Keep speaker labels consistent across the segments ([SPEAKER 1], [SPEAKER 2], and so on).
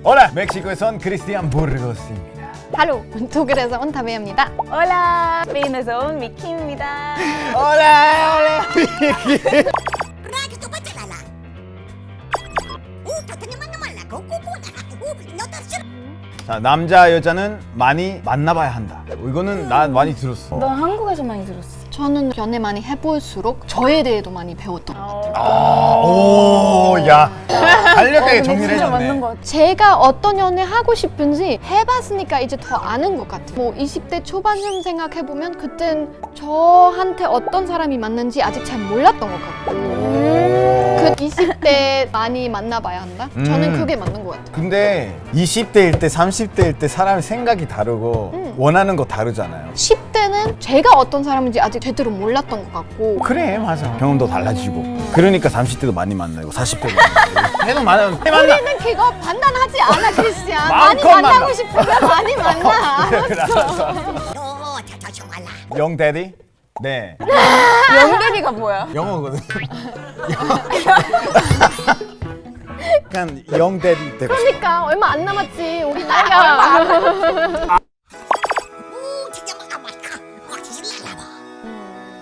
[SPEAKER 1] 올라! 멕시코에서 온 크리스티안 부르고스입니다.
[SPEAKER 2] 할로, 독일에서 온 다베입니다.
[SPEAKER 3] Hola, 스페인에서 온 미키입니다.
[SPEAKER 1] 올라! 올라! 자, 남자 여자는 많이 만나봐야 한다. 이거는 나 많이 들었어.
[SPEAKER 3] 너 한국에서 많이 들었어.
[SPEAKER 2] 저는 연애 많이 해볼수록 저에 대해도 많이 배웠던 것 같아요.
[SPEAKER 1] 오, 야, 간략하게 정리를
[SPEAKER 3] 진짜 맞는
[SPEAKER 1] 해줬네.
[SPEAKER 3] 것 같아.
[SPEAKER 2] 제가 어떤 연애 하고 싶은지 해봤으니까 이제 더 아는 것 같아요. 뭐 20대 초반쯤 생각해보면 그땐 저한테 어떤 사람이 맞는지 아직 잘 몰랐던 것 같고 그 20대 많이 만나봐야 한다? 저는 그게 맞는 것 같아요.
[SPEAKER 1] 근데 20대일 때, 30대일 때 사람의 생각이 다르고 원하는 거 다르잖아요.
[SPEAKER 2] 10대는 제가 어떤 사람인지 아직 제대로 몰랐던 것 같고
[SPEAKER 1] 그래, 맞아. 경험도 달라지고. 그러니까 30대도 많이 만나고 40대도 만나고. 계속 만나.
[SPEAKER 2] 우리는 그거 판단하지 않아, 크리스티안. 많이
[SPEAKER 1] 마음껏
[SPEAKER 2] 만나고
[SPEAKER 1] 만나.
[SPEAKER 2] 싶으면 많이 만나.
[SPEAKER 1] 그래, 알았어. 영 데디? 네.
[SPEAKER 3] 영대리가 뭐야?
[SPEAKER 1] 영어거든. 약간 영 데디 되고 싶어.
[SPEAKER 2] 그러니까 얼마 안 남았지. 우리 나이가 얼마 안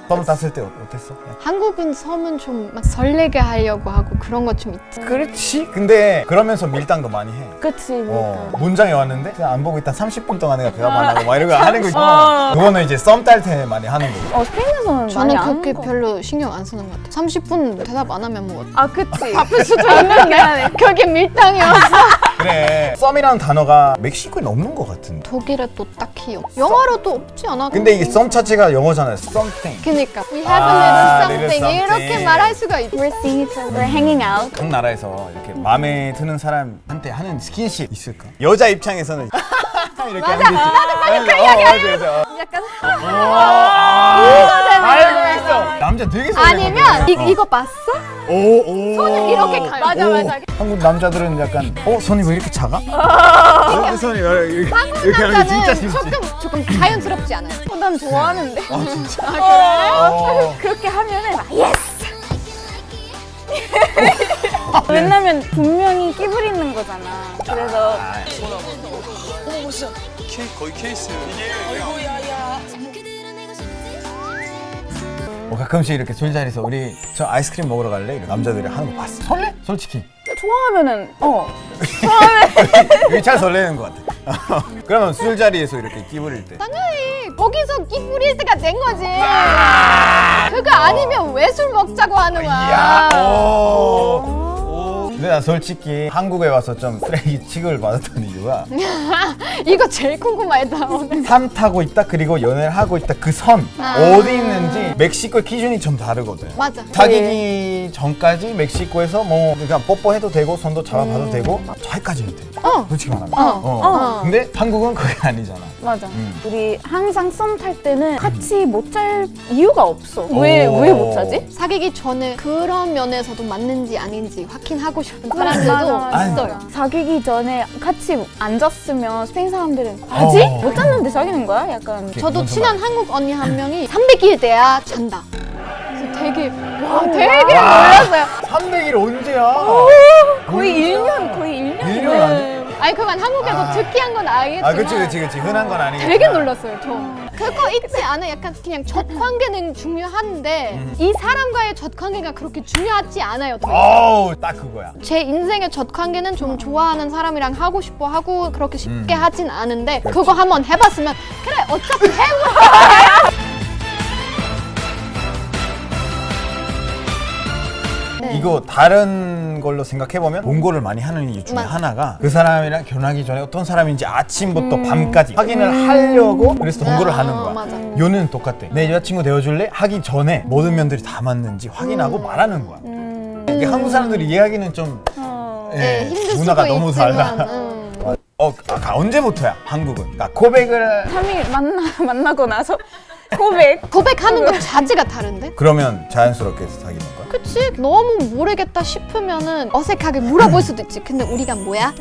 [SPEAKER 1] 처음 땄을 때 어땠어?
[SPEAKER 2] 한국은 섬은 좀 막 설레게 하려고 하고 그런 거 좀 있지.
[SPEAKER 1] 그렇지. 근데 그러면서 밀당도 많이 해.
[SPEAKER 3] 그치.
[SPEAKER 1] 문장에 왔는데 그냥 안 보고 있다 30분 동안 내가 대답 안 하고 막 이런 거 하는 거 있어. 그거는 이제 썸 딸 때 많이 하는 거고.
[SPEAKER 3] 스페인에서는 많이
[SPEAKER 2] 저는
[SPEAKER 3] 안
[SPEAKER 2] 그렇게
[SPEAKER 3] 하는 거.
[SPEAKER 2] 별로 신경 안 쓰는 것 같아요. 30분 대답 안 하면 뭐
[SPEAKER 3] 아, 그치.
[SPEAKER 2] 바쁠 수도 있는데 그게 밀당이었어.
[SPEAKER 1] 그래. 썸이라는 단어가 멕시코에 없는 것 같은데.
[SPEAKER 2] 독일에 또 딱히 영어로도 없지 않아?
[SPEAKER 1] 근데 이게 썸 자체가 영어잖아요. something.
[SPEAKER 2] 그니까 We have a little
[SPEAKER 1] little
[SPEAKER 2] something 이렇게
[SPEAKER 1] something.
[SPEAKER 2] 말할 수가 있지.
[SPEAKER 3] We're seeing each other, hanging out.
[SPEAKER 1] 각 나라에서 이렇게 마음에 드는 사람한테 하는 스킨십 있을까? 여자 입장에서는 이렇게
[SPEAKER 2] 맞아.
[SPEAKER 1] 하는 게 있지.
[SPEAKER 2] 나도 빨리 그 이야기
[SPEAKER 1] 맞아.
[SPEAKER 2] 약간
[SPEAKER 1] 알고 있어. 남자 되게 설레거든.
[SPEAKER 2] 아니면 이거 봤어?
[SPEAKER 1] 오.
[SPEAKER 2] 손을 이렇게 가요. 맞아, 맞아.
[SPEAKER 1] 한국 남자들은 약간 손이 왜 이렇게 작아? 왜 손이 이렇게 이렇게 하는 게 진짜
[SPEAKER 2] 남자는
[SPEAKER 1] 쉽지.
[SPEAKER 2] 조금 자연스럽지 않아요?
[SPEAKER 3] 난 좋아하는데.
[SPEAKER 1] 아 진짜.
[SPEAKER 3] 그렇게 하면은 막 예스! 왜냐면 분명히 끼 부리는 거잖아. 그래서
[SPEAKER 4] 거의 케이스.
[SPEAKER 1] 가끔씩 이렇게 술자리에서 우리 저 아이스크림 먹으러 갈래? 이렇게 남자들이 하는 거 봤어. 설레? 솔직히.
[SPEAKER 3] 좋아하면은
[SPEAKER 1] 이게 잘 설레는 것 같아. 그러면 술자리에서 이렇게 끼부릴 때.
[SPEAKER 2] 당연히 거기서 끼 부릴 때가 된 거지. 그거 아니면 왜 술 먹자고 하는
[SPEAKER 1] 이야.
[SPEAKER 2] 거야.
[SPEAKER 1] 오. 근데 나 솔직히 한국에 와서 좀 쓰레기 취급을 받았던 이유가
[SPEAKER 2] 이거 제일 궁금하다. 오늘.
[SPEAKER 1] 산 타고 있다 그리고 연애를 하고 있다 그 선 어디 있는지 멕시코의 기준이 좀 다르거든.
[SPEAKER 2] 맞아.
[SPEAKER 1] 사귀기 전까지 멕시코에서 뭐 그냥 뽀뽀해도 되고 손도 잡아봐도 되고 저기까지는 돼. 솔직히 말하면. 근데 한국은 그게 아니잖아.
[SPEAKER 3] 맞아. 우리 항상 썸 탈 때는 같이 못 잘 이유가 없어. 왜 못 자지?
[SPEAKER 2] 사귀기 전에 그런 면에서도 맞는지 아닌지 확인하고 싶은
[SPEAKER 3] 맞아,
[SPEAKER 2] 사람들도
[SPEAKER 3] 맞아.
[SPEAKER 2] 있어요.
[SPEAKER 3] 사귀기 전에 같이 안 잤으면 스페인 사람들은 뭐지? 못 잤는데 사귀는 거야? 약간
[SPEAKER 2] 저도 친한 한국 언니 한 명이 300일 돼야 잔다. 그래서 되게 되게 놀랐어요.
[SPEAKER 1] 300일 언제야?
[SPEAKER 3] 거의 1년, 거의 1년.
[SPEAKER 1] 1년 아니?
[SPEAKER 2] 아니 그건 한국에서 특이한 건 알겠지만
[SPEAKER 1] 그치. 흔한 건 아니겠지.
[SPEAKER 2] 되게 놀랐어요, 저. 그거 있지 않아? 약간 그냥 첫 관계는 중요한데 이 사람과의 첫 관계가 그렇게 중요하지 않아요.
[SPEAKER 1] 어우, 딱 그거야.
[SPEAKER 2] 제 인생의 첫 관계는 좀 좋아하는 사람이랑 하고 싶어 하고 그렇게 쉽게 하진 않은데 그거 한번 해봤으면 그래 어차피 해보.
[SPEAKER 1] 이거 다른 걸로 생각해보면 동거를 많이 하는 이유 중에
[SPEAKER 2] 맞아.
[SPEAKER 1] 하나가 그 사람이랑 결혼하기 전에 어떤 사람인지 아침부터 밤까지 확인을 하려고 그래서 동거를 하는 거야.
[SPEAKER 2] 맞아.
[SPEAKER 1] 연애는 똑같아. 내 여자친구 되어줄래? 하기 전에 모든 면들이 다 맞는지 확인하고 말하는 거야. 이게 한국 사람들이 이해하기는 좀
[SPEAKER 2] 네, 힘들
[SPEAKER 1] 문화가
[SPEAKER 2] 수도
[SPEAKER 1] 너무
[SPEAKER 2] 있지만
[SPEAKER 1] 달라. 언제부터야 한국은? 그러니까 고백을
[SPEAKER 3] 3일 만나고 나서
[SPEAKER 2] 고백하는 것 자체가 다른데?
[SPEAKER 1] 그러면 자연스럽게 사귀는 거야?
[SPEAKER 2] 그치? 너무 모르겠다 싶으면은 어색하게 물어볼 수도 있지. 근데 우리가 뭐야?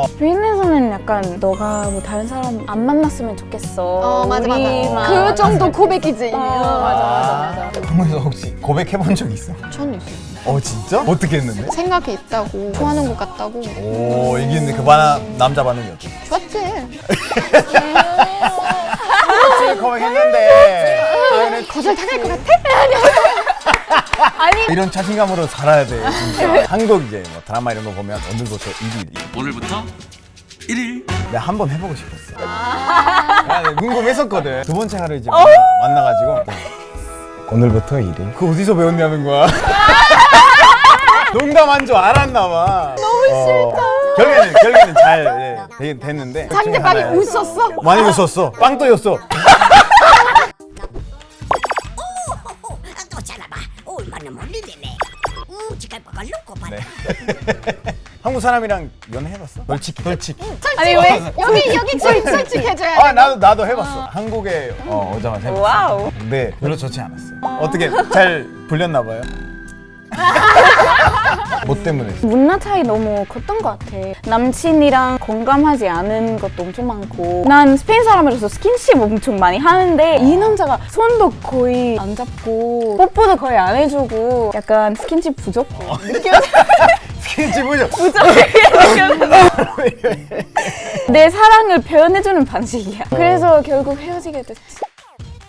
[SPEAKER 3] 스페인에서는 약간 너가 뭐 다른 사람 안 만났으면 좋겠어.
[SPEAKER 2] 맞아.
[SPEAKER 3] 우리만.
[SPEAKER 2] 그 정도 고백이지.
[SPEAKER 3] 맞아.
[SPEAKER 1] 한국에서 혹시 고백해본 적 있어?
[SPEAKER 2] 저는 있어요.
[SPEAKER 1] 진짜? 어떻게 했는데?
[SPEAKER 2] 생각이 있다고, 좋아하는 것 같다고.
[SPEAKER 1] 오 이게 그 남자 반응이 어때?
[SPEAKER 2] 좋았지.
[SPEAKER 1] 그렇지 고백했는데
[SPEAKER 2] 거절 당할 것 같아?
[SPEAKER 1] 이런 자신감으로 살아야 돼 진짜. 한국 이제 뭐 드라마 이런 거 보면 오늘부터 1일
[SPEAKER 4] 오늘부터 1일.
[SPEAKER 1] 내가 한번 해보고 싶었어. 내가 궁금했었거든. 두 번째 하루 이제 만나가지고 오늘부터 1일. 그거 어디서 배웠냐는 거야. 농담한 줄 알았나 봐. 너무 싫다. 결국에는 잘 됐는데
[SPEAKER 2] 상대방이
[SPEAKER 1] 하나야.
[SPEAKER 2] 웃었어?
[SPEAKER 1] 많이 웃었어. 빵 터졌어.
[SPEAKER 5] 또 잘라봐. 얼마나 멀리되네. 지갈 거가 놓고 봐.
[SPEAKER 1] 네. 한국 사람이랑 연애해봤어? 널치기.
[SPEAKER 3] 아니 왜?
[SPEAKER 2] 여기 솔직해줘야 돼.
[SPEAKER 1] 나도 해봤어. 한국에 오자마자 해봤어.
[SPEAKER 3] 와우.
[SPEAKER 1] 근데 별로 좋지 않았어요. 어떻게 잘 불렸나 봐요? 뭐 때문에?
[SPEAKER 3] 문화 차이 너무 컸던 것 같아. 남친이랑 공감하지 않은 것도 엄청 많고. 난 스페인 사람이라서 스킨십 엄청 많이 하는데 이 남자가 손도 거의 안 잡고 뽀뽀도 거의 안 해주고 약간 스킨십 부족?
[SPEAKER 1] 스킨십은요?
[SPEAKER 3] 내 사랑을 표현해주는 방식이야. 그래서 결국 헤어지게 됐지.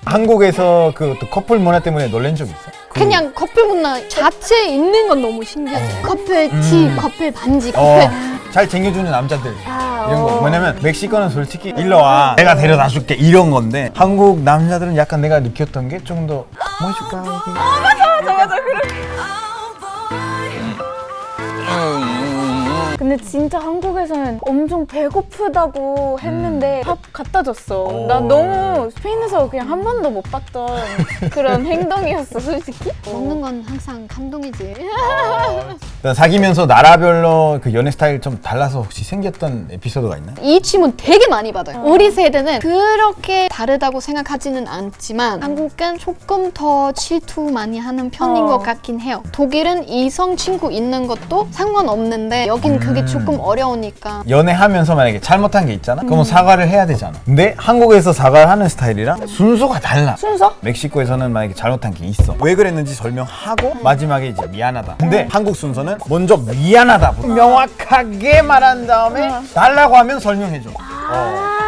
[SPEAKER 1] 한국에서 그 또 커플 문화 때문에 놀란 적 있어?
[SPEAKER 2] 그냥 커플 문화 자체에 있는 건 너무 신기하지. 커플 티, 커플 반지, 커플.
[SPEAKER 1] 잘 챙겨주는 남자들 이런 거.
[SPEAKER 3] 어.
[SPEAKER 1] 왜냐면 멕시코는 솔직히 일로 와 내가 데려다 줄게 이런 건데 한국 남자들은 약간 내가 느꼈던 게 좀 더 뭐 해줄까?
[SPEAKER 3] 맞아 그래. 근데 진짜 한국에서는 엄청 배고프다고 했는데 밥 갖다 줬어. 나 너무 스페인에서 그냥 한 번도 못 봤던 그런 행동이었어 솔직히.
[SPEAKER 2] 먹는 건 항상 감동이지.
[SPEAKER 1] 사귀면서 나라별로 그 연애 스타일 좀 달라서 혹시 생겼던 에피소드가 있나?
[SPEAKER 2] 이 질문 되게 많이 받아요. 우리 세대는 그렇게 다르다고 생각하지는 않지만 한국은 조금 더 질투 많이 하는 편인 것 같긴 해요. 독일은 이성 친구 있는 것도 상관없는데 여긴 그게 조금 어려우니까.
[SPEAKER 1] 연애하면서 만약에 잘못한 게 있잖아? 그러면 사과를 해야 되잖아. 근데 한국에서 사과를 하는 스타일이랑 순서가 달라.
[SPEAKER 3] 순서?
[SPEAKER 1] 멕시코에서는 만약에 잘못한 게 있어. 왜 그랬는지 설명하고 마지막에 이제 미안하다. 근데 한국 순서는 먼저 미안하다. 명확하게 말한 다음에 달라고 하면 설명해줘.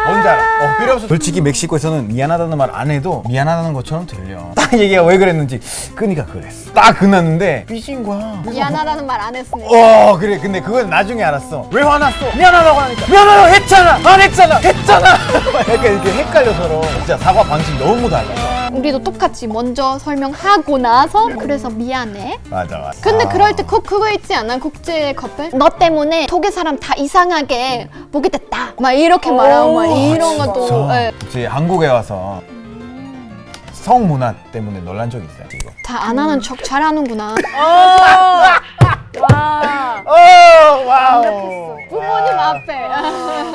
[SPEAKER 1] 뭔지 알아? 필요 없어. 솔직히 멕시코에서는 미안하다는 말 안 해도 미안하다는 것처럼 들려. 딱 얘기가 왜 그랬는지 그니까 그랬어. 딱 끝났는데 삐진 거야.
[SPEAKER 2] 미안하다는 말 안 했으니까.
[SPEAKER 1] 그래. 근데 그건 나중에 알았어. 왜 화났어? 미안하다고 하니까 미안하다고 했잖아. 안 했잖아. 약간 이렇게 헷갈려 서로. 진짜 사과 방식 너무 달라.
[SPEAKER 2] 우리도 똑같이 먼저 설명하고 나서 그래서 미안해.
[SPEAKER 1] 맞아.
[SPEAKER 2] 근데 그럴 때 꼭 그거 있지 않아? 국제 커플? 너 때문에 독일 사람 다 이상하게 보게 됐다. 막 이렇게 말하고 막 이런 것도. 예.
[SPEAKER 1] 혹시 한국에 와서 성 문화 때문에 놀란 적 있어요? 이거.
[SPEAKER 2] 다 안 하는 척 잘하는구나.
[SPEAKER 3] 와.
[SPEAKER 1] 와우.
[SPEAKER 2] 부모님 앞에.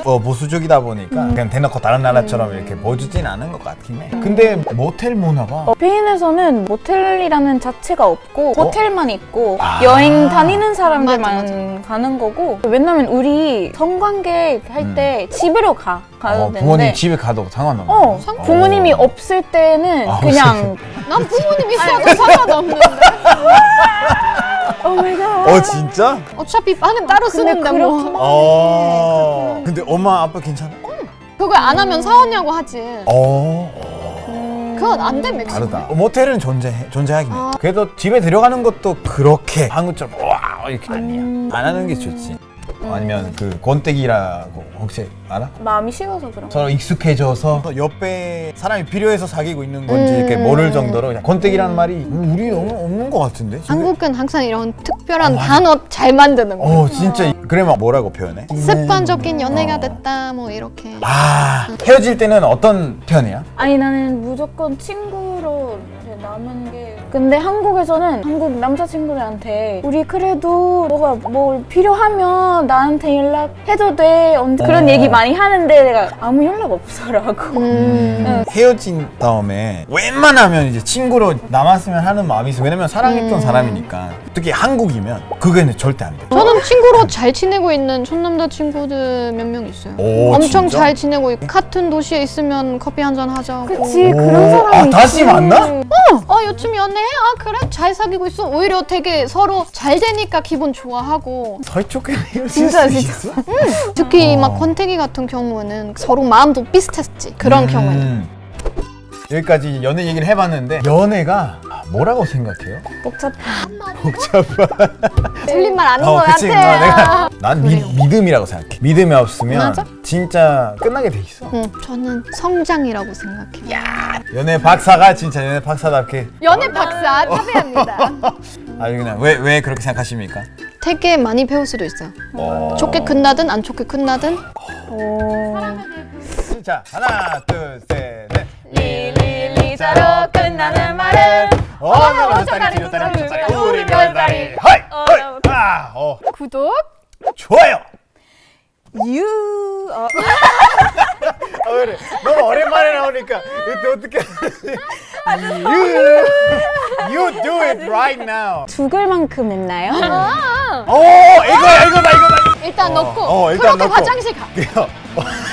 [SPEAKER 1] 보수적이다 보니까 그냥 대놓고 다른 나라처럼 이렇게 보여주진 않은 것 같긴 해. 근데 모텔 문화가
[SPEAKER 3] 스페인에서는 모텔이라는 자체가 없고 호텔만 있고
[SPEAKER 1] 아.
[SPEAKER 3] 여행 다니는 사람들만 가는 거고. 왜냐면 우리 성관계 할 때 집으로 가야 되는데
[SPEAKER 1] 부모님 집에 가도 상관없어.
[SPEAKER 3] 부모님이 없을 때는 그냥
[SPEAKER 2] 난 부모님 있어도 상관없는데.
[SPEAKER 1] 진짜?
[SPEAKER 2] 어차피 방은 따로 쓰는데 뭐.
[SPEAKER 1] 근데 엄마 아빠 괜찮아?
[SPEAKER 2] 그걸 안 하면 사오냐고 하지. 그건 안 돼, 멕시코.
[SPEAKER 1] 다르다. 모텔은 존재하긴 해. 그래도 집에 들어가는 것도 그렇게 한국처럼 와 이렇게 아니야. 안 하는 게 좋지. 아니면 그 권태기라고 혹시 알아?
[SPEAKER 3] 마음이 식어서 그런 거.
[SPEAKER 1] 서로 익숙해져서 옆에 사람이 필요해서 사귀고 있는 건지 이렇게 모를 정도로 그냥 권태기라는 말이 우리 없는 것 같은데? 집에?
[SPEAKER 2] 한국은 항상 이런 특별한 단어 잘 만드는 거.
[SPEAKER 1] 진짜 그러면 뭐라고 표현해?
[SPEAKER 2] 습관적인 연애가 됐다, 뭐 이렇게.
[SPEAKER 1] 헤어질 때는 어떤 편이야?
[SPEAKER 3] 아니 나는 무조건 친구로 이제 남은 게. 근데 한국에서는 한국 남자친구들한테 우리 그래도 너가 뭘 필요하면 나한테 연락해도 돼 언제 그런 얘기 많이 하는데 내가 아무 연락 없어라고.
[SPEAKER 1] 헤어진 다음에 웬만하면 이제 친구로 남았으면 하는 마음이 있어. 왜냐면 사랑했던 사람이니까. 특히 한국이면 그게는 절대 안 돼.
[SPEAKER 2] 저는 친구로 잘 지내고 있는 첫 남자친구들 몇 명 있어요.
[SPEAKER 1] 오,
[SPEAKER 2] 엄청
[SPEAKER 1] 진짜?
[SPEAKER 2] 잘 지내고 있고 같은 도시에 있으면 커피 한잔 하자고.
[SPEAKER 3] 그치,
[SPEAKER 1] 오.
[SPEAKER 3] 그런 사람이
[SPEAKER 1] 아, 다시
[SPEAKER 3] 있지.
[SPEAKER 1] 만나?
[SPEAKER 2] 요즘 연애해? 아 그래? 잘 사귀고 있어? 오히려 되게 서로 잘 되니까 기분 좋아하고.
[SPEAKER 1] 서쪽에 헤어질
[SPEAKER 3] 진짜,
[SPEAKER 1] 수
[SPEAKER 3] 진짜.
[SPEAKER 1] 있어?
[SPEAKER 2] 특히 막 권태기 같은 경우는 서로 마음도 비슷했지. 그런 경우에는.
[SPEAKER 1] 여기까지 연애 얘기를 해봤는데 연애가 뭐라고 생각해요?
[SPEAKER 3] 복잡해.
[SPEAKER 1] 복잡한.
[SPEAKER 2] 틀린 말 아닌 것
[SPEAKER 1] 그치.
[SPEAKER 2] 같아.
[SPEAKER 1] 난 믿음이라고 생각해. 믿음이 없으면
[SPEAKER 2] 맞아?
[SPEAKER 1] 진짜 끝나게 돼 있어.
[SPEAKER 2] 저는 성장이라고 생각해요.
[SPEAKER 1] 연애 박사가 진짜 연애 박사답게.
[SPEAKER 2] 연애 박사 탑이합니다.
[SPEAKER 1] 아니 그냥 왜 그렇게 생각하십니까?
[SPEAKER 2] 되게 많이 배울 수도 있어요. 좋게 끝나든 안 좋게 끝나든.
[SPEAKER 1] 자 하나 둘 셋 넷.
[SPEAKER 3] 리리리자로 끝나는 말은
[SPEAKER 1] 오늘은 뒷다리 우리 별다리 허이 허이
[SPEAKER 2] 구독.
[SPEAKER 1] 좋아요.
[SPEAKER 3] 유.
[SPEAKER 1] 그래 너무 오랜만에 나오니까 이때 어떻게 you do it right now.
[SPEAKER 3] 죽을 만큼 했나요?
[SPEAKER 1] 오 이거다
[SPEAKER 2] 일단 넣고
[SPEAKER 1] 일단
[SPEAKER 2] 그렇게
[SPEAKER 1] 넣고.
[SPEAKER 2] 화장실 가.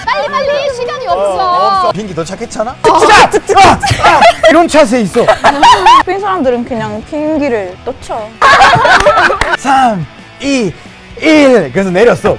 [SPEAKER 2] 빨리 시간이 없어.
[SPEAKER 1] 비행기 도착했잖아. 이런 차세 있어.
[SPEAKER 3] 핀 사람들은 그냥 비행기를 놓쳐.
[SPEAKER 1] 3, 2, 1 그래서 내렸어.